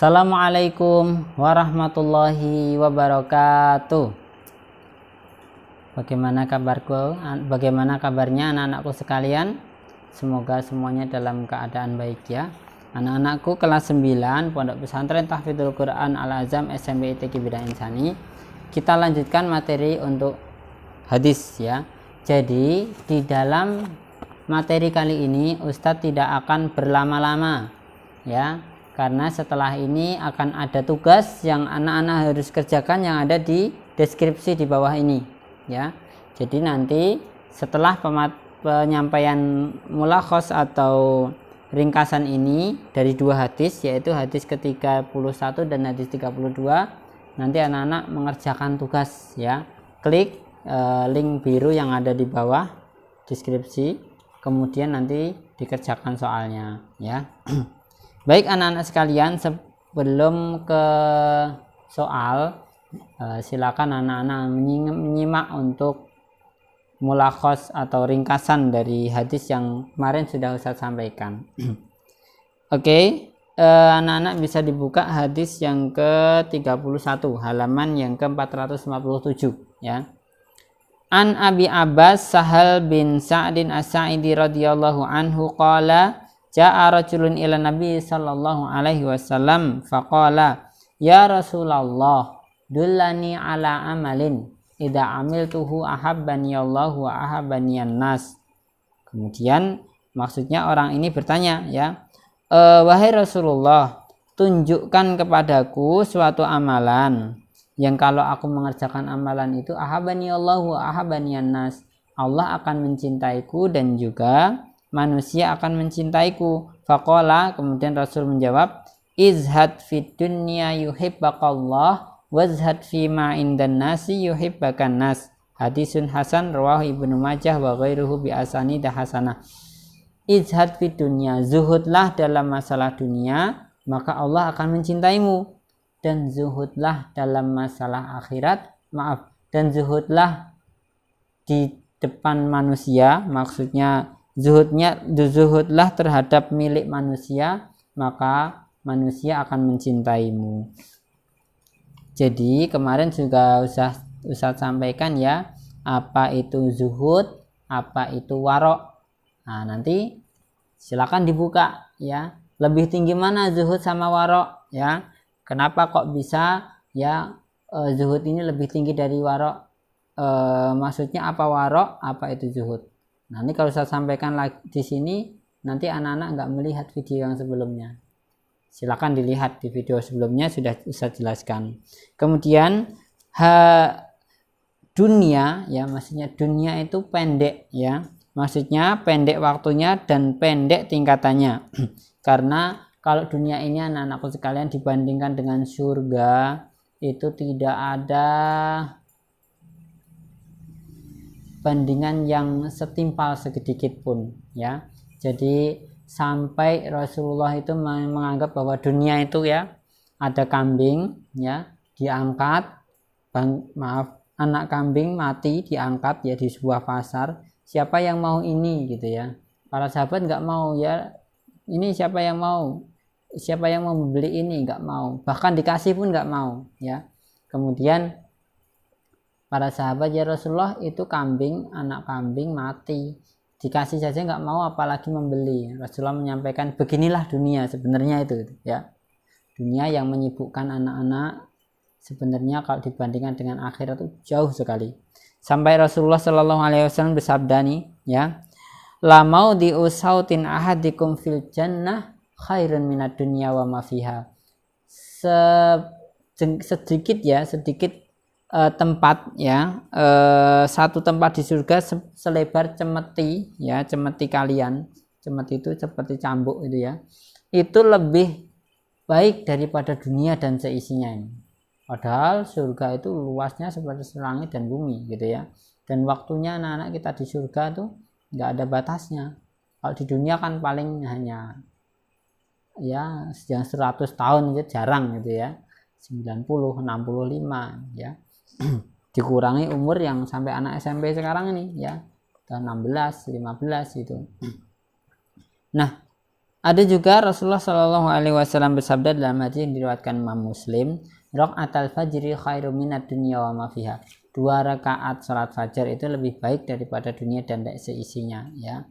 Assalamualaikum warahmatullahi wabarakatuh. Bagaimana kabarnya anak-anakku sekalian? Semoga semuanya dalam keadaan baik ya. Anak-anakku kelas 9 Pondok Pesantren Tahfidzul Quran Al-Azam SMP ITQ Bidang Insani. Kita lanjutkan materi untuk hadis ya. Jadi di dalam materi kali ini Ustadz tidak akan berlama-lama ya, karena setelah ini akan ada tugas yang anak-anak harus kerjakan yang ada di deskripsi di bawah ini ya. Jadi nanti setelah penyampaian mulakhos atau ringkasan ini dari dua hadis, yaitu hadis ke-31 dan hadis 32, nanti anak-anak mengerjakan tugas ya. Klik link biru yang ada di bawah deskripsi, kemudian nanti dikerjakan soalnya ya. Baik anak-anak sekalian, sebelum ke soal, silakan anak-anak menyimak untuk mulakhos atau ringkasan dari hadis yang kemarin sudah Ustadz sampaikan. Oke, anak-anak bisa dibuka hadis yang ke-31, halaman yang ke-457 ya. An Abi Abbas Sahal bin Sa'din As-Sa'idi radhiyallahu anhu qala ja'a rajulun ila Nabi sallallahu alaihi wasallam faqala ya Rasulullah dullani ala amalin idza amiltuhu ahabbani Allah wa ahabbani an-nas. Kemudian maksudnya orang ini bertanya ya, wahai Rasulullah, tunjukkan kepadaku suatu amalan yang kalau aku mengerjakan amalan itu ahabbani Allah wa ahabbani an-nas, Allah akan mencintaiku dan juga manusia akan mencintaiku. Faqala, kemudian Rasul menjawab, izhad fid dunya yuhibbakallah wazhad fima indan nasi yuhibbakan nas. Hadisun hasan rawahu Ibnu Majah wa ghairuhu bi asanid hasanah. Izhad fid dunya, zuhudlah dalam masalah dunia, maka Allah akan mencintaimu. Dan zuhudlah dalam masalah akhirat, dan zuhudlah di depan manusia, maksudnya zuhudlah terhadap milik manusia, maka manusia akan mencintaimu. Jadi kemarin juga Ustaz sampaikan ya, apa itu zuhud, apa itu warok. Nah, nanti silakan dibuka ya. Lebih tinggi mana zuhud sama warok ya? Kenapa kok bisa ya zuhud ini lebih tinggi dari warok? Maksudnya apa warok, apa itu zuhud? Nanti kalau saya sampaikan lagi di sini, nanti anak-anak nggak melihat video yang sebelumnya. Silakan dilihat di video sebelumnya, sudah saya jelaskan. Kemudian dunia ya, maksudnya dunia itu pendek ya. Maksudnya pendek waktunya dan pendek tingkatannya. Karena kalau dunia ini anak-anakku sekalian dibandingkan dengan surga itu tidak ada bandingan yang setimpal sedikit pun ya. Jadi sampai Rasulullah itu menganggap bahwa dunia itu ya ada kambing ya diangkat, anak kambing mati diangkat ya di sebuah pasar, siapa yang mau ini gitu ya. Para sahabat nggak mau ya, ini siapa yang mau membeli ini, nggak mau, bahkan dikasih pun nggak mau ya. Kemudian para sahabat, ya Rasulullah itu kambing, anak kambing mati, dikasih saja nggak mau apalagi membeli. Rasulullah menyampaikan beginilah dunia sebenarnya itu ya. Dunia yang menyibukkan anak-anak sebenarnya kalau dibandingkan dengan akhirat itu jauh sekali. Sampai Rasulullah Shallallahu Alaihi Wasallam bersabda nih ya, la maudhi'u sautin ahadikum fil jannah khairun minad dunya wa ma fiha. Sedikit tempat ya, satu tempat di surga selebar cemeti ya, cemeti kalian, cemeti itu seperti cambuk itu ya, itu lebih baik daripada dunia dan seisinya ini. Padahal surga itu luasnya seperti langit dan bumi gitu ya, dan waktunya anak-anak kita di surga tuh nggak ada batasnya. Kalau di dunia kan paling hanya ya yang 100 tahun gitu, jarang gitu ya, 90, 65 ya. Dikurangi umur yang sampai anak SMP sekarang ini ya, 16, 15 gitu. Nah, Ada juga Rasulullah Shallallahu Alaihi Wasallam bersabda dalam hadis yang diriwayatkan Imam Muslim, Rakaatul fajri khairum minad dunya wa ma fiha. 2 rakaat salat fajar itu lebih baik daripada dunia dan seisinya, ya.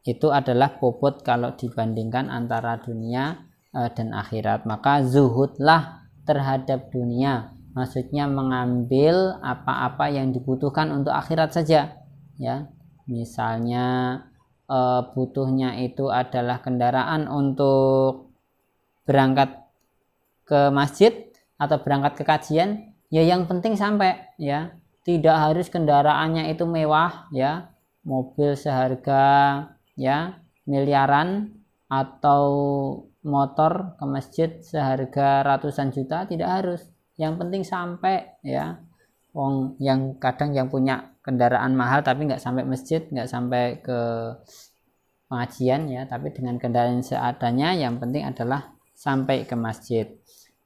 Itu adalah bobot kalau dibandingkan antara dunia dan akhirat. Maka zuhudlah terhadap dunia, maksudnya mengambil apa-apa yang dibutuhkan untuk akhirat saja, ya. Misalnya butuhnya itu adalah kendaraan untuk berangkat ke masjid atau berangkat ke kajian, ya yang penting sampai, ya. Tidak harus kendaraannya itu mewah, ya, mobil seharga ya miliaran atau motor ke masjid seharga ratusan juta, tidak harus. Yang penting sampai, ya. Wong yang kadang yang punya kendaraan mahal tapi nggak sampai masjid, nggak sampai ke pengajian, ya, tapi dengan kendaraan seadanya, yang penting adalah sampai ke masjid.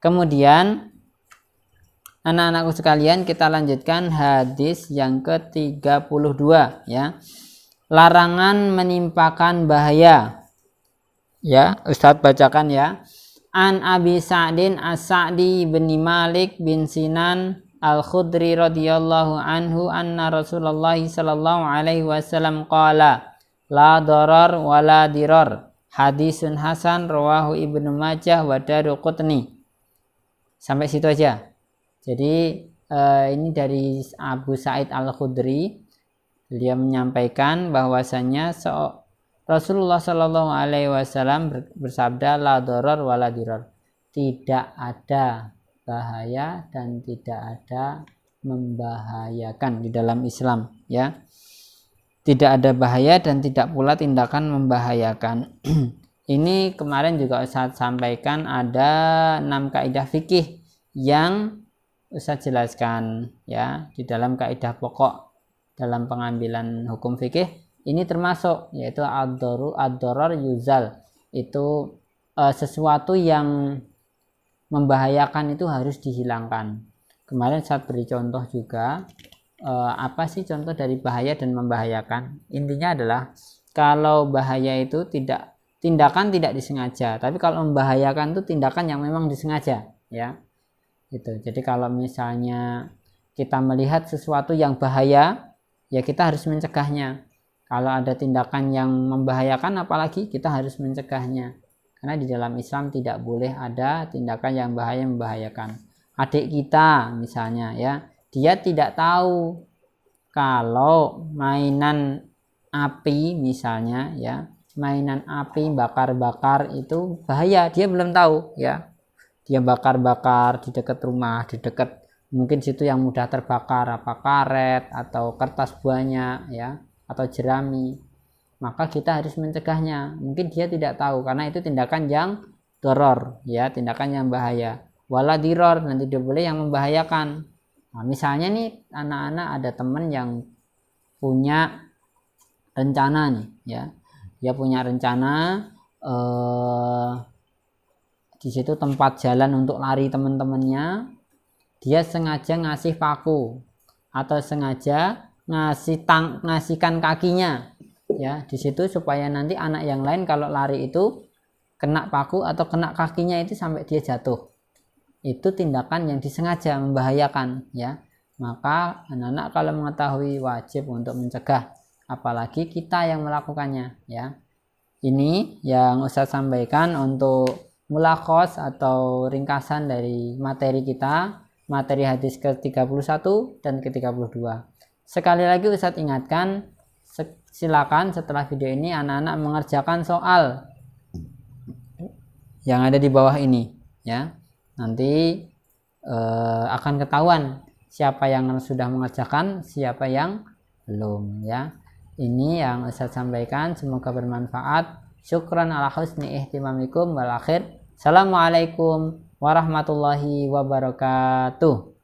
Kemudian anak-anakku sekalian, kita lanjutkan hadis yang ke-32, ya. Larangan menimpakan bahaya. Ya, Ustadz bacakan, ya. An Abi Sa'din As-Sa'di bin Malik bin Sinan Al-Khudri radhiyallahu anhu anna Rasulullah sallallahu alaihi wasallam qala la darar wa la dirar. Hadisun hasan rawahu Ibnu Majah wa Daruqutni. Sampai situ aja. Jadi ini dari Abu Sa'id Al-Khudri. Beliau menyampaikan bahwasanya Rasulullah sallallahu alaihi wasallam bersabda la darar wa la dirar. Tidak ada bahaya dan tidak ada membahayakan di dalam Islam, ya. Tidak ada bahaya dan tidak pula tindakan membahayakan. Ini kemarin juga Ustaz sampaikan ada 6 kaidah fikih yang Ustaz jelaskan, ya, di dalam kaidah pokok dalam pengambilan hukum fikih. Ini termasuk, yaitu ad-darar yuzal. Itu sesuatu yang membahayakan itu harus dihilangkan. Kemarin saya beri contoh juga, apa sih contoh dari bahaya dan membahayakan. Intinya adalah kalau bahaya itu tindakan tidak disengaja, tapi kalau membahayakan itu tindakan yang memang disengaja, ya. Gitu. Jadi kalau misalnya kita melihat sesuatu yang bahaya, ya kita harus mencegahnya. Kalau ada tindakan yang membahayakan, apalagi kita harus mencegahnya. Karena di dalam Islam tidak boleh ada tindakan yang membahayakan. Adik kita misalnya, ya, dia tidak tahu kalau mainan api misalnya, ya, mainan api bakar-bakar itu bahaya, dia belum tahu, ya. Dia bakar-bakar di dekat rumah, di dekat mungkin situ yang mudah terbakar, apa karet atau kertas banyak, ya, atau jerami. Maka kita harus mencegahnya. Mungkin dia tidak tahu karena itu tindakan yang doror, ya, tindakan yang bahaya. Wala diror, nanti tidak boleh yang membahayakan. Nah, misalnya nih anak-anak ada teman yang punya rencana nih, ya, dia punya rencana di situ tempat jalan untuk lari teman-temannya, dia sengaja ngasih paku atau sengaja ngasihkan kakinya, ya, di situ supaya nanti anak yang lain kalau lari itu kena paku atau kena kakinya itu sampai dia jatuh. Itu tindakan yang disengaja membahayakan, ya. Maka anak-anak kalau mengetahui wajib untuk mencegah, apalagi kita yang melakukannya, ya. Ini yang Ustaz sampaikan untuk mulakhos atau ringkasan dari materi kita, materi hadis ke-31 dan ke-32. Sekali lagi Ustaz ingatkan, silakan setelah video ini anak-anak mengerjakan soal yang ada di bawah ini, ya. Nanti akan ketahuan siapa yang sudah mengerjakan, siapa yang belum, ya. Ini yang Ustaz sampaikan, semoga bermanfaat. Syukran ala husni ihtimamikum wal akhir. Assalamualaikum warahmatullahi wabarakatuh.